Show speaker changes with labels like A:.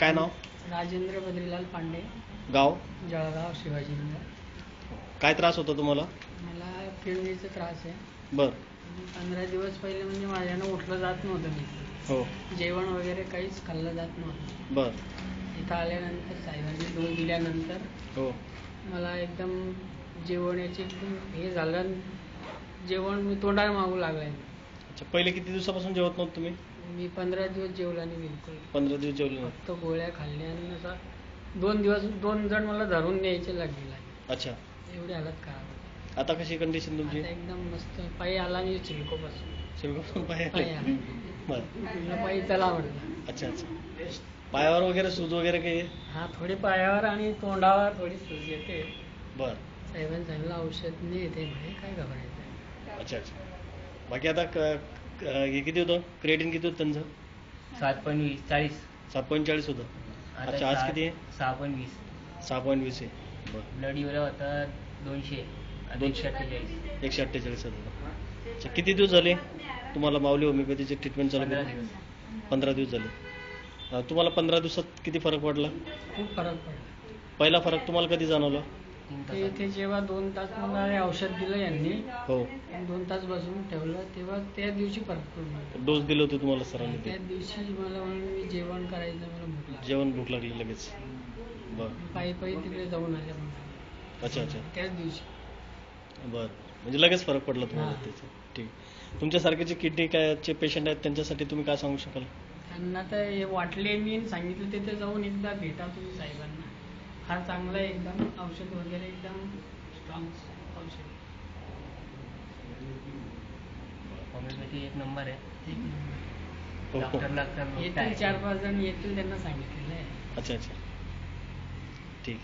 A: काय नाव?
B: राजेंद्र बद्रीलाल पांडे,
A: गाव?
B: जळगाव, शिवाजीनगर.
A: काय त्रास होता तुम्हाला?
B: मला किडनीचा त्रास आहे.
A: बर.
B: 15 दिवस पहिले म्हणजे माझ्यानं उठलं जात नव्हतं. मी
A: हो.
B: जेवण वगैरे काहीच खाल्लं जात नव्हतं.
A: बर.
B: इथं आल्यानंतर साहेबांनी डोस दिल्यानंतर
A: हो.
B: मला एकदम जेवणाची हे झालं. जेवण मी तोंडाला मागू लागलाय.
A: अच्छा, पहिले किती दिवसापासून जेवत नव्हतं तुम्ही?
B: मी 15 दिवस जेवला नाही बिलकुल.
A: 15 दिवस जेवले नाही?
B: फक्त गोळ्या खाल्ल्या आणि असा 2 दिवस 2 जण मला धरून न्यायचे लागले.
A: अच्छा.
B: एवढी हालत खराब.
A: आता कशी कंडिशन तुमची?
B: आता एकदम मस्त. पायी आला आणि चिलकोपासून
A: शिरगावपासून पाय
B: पायी
A: आले?
B: आला.
A: बर.
B: पायी चला म्हटलं.
A: अच्छा अच्छा. पायावर वगैरे सूज वगैरे काही?
B: हा, थोडी पायावर आणि तोंडावर थोडी सूज येते.
A: बर.
B: साहेबांनी सांगितलं औषध नाही येते म्हणे, काय घबरायचं.
A: अच्छा अच्छा. बाकी आता हे किती होतं? क्रिएटिन किती होतं त्यांचं?
C: 7.40.
A: 7.40 होतं. अच्छा, आज किती आहे?
C: 6.20.
A: 6.20 आहे. बरं.
C: ब्लड युरिया होता 200. 148.
A: 148 होतं. अच्छा, किती दिवस झाले तुम्हाला माऊली होमिओपॅथीची ट्रीटमेंट चालू?
C: 15 दिवस.
A: 15 दिवस झाले. तुम्हाला 15 दिवसात किती फरक पडला?
B: खूप फरक पडला.
A: पहिला फरक तुम्हाला कधी जाणवला?
B: ते इथे जेव्हा 2 तास मला हे औषध दिलं यांनी,
A: हो.
B: 2 तास बसून ठेवलं, तेव्हा त्या दिवशी फरक पडला.
A: डोस दिले होते तुम्हाला सरांनी?
B: त्या दिवशी मला मी जेवण करायचं, मला भूक लागली.
A: जेवण भूक लागली लगेच? बरं.
B: पायी तिकडे जाऊन आले.
A: अच्छा अच्छा.
B: त्याच दिवशी.
A: बरं, म्हणजे लगेच फरक पडला तुम्हाला त्याचा? ठीक. तुमच्यासारखे जे किडनी कायचे पेशंट आहेत त्यांच्यासाठी तुम्ही काय सांगू शकाल?
B: त्यांना तर हे वाटले, मी सांगितलं तिथे जाऊन एकदा भेटा तुम्ही साहेबांना. फार चांगलं आहे एकदम. औषध वगैरे एकदम स्ट्रॉंग औषध.
C: होमिओपॅथी एक नंबर आहे.
B: एक नंबर.
C: डॉक्टरला
B: येतील 4-5 जण येतील, त्यांना सांगितलेलं आहे.
A: अच्छा अच्छा. ठीक.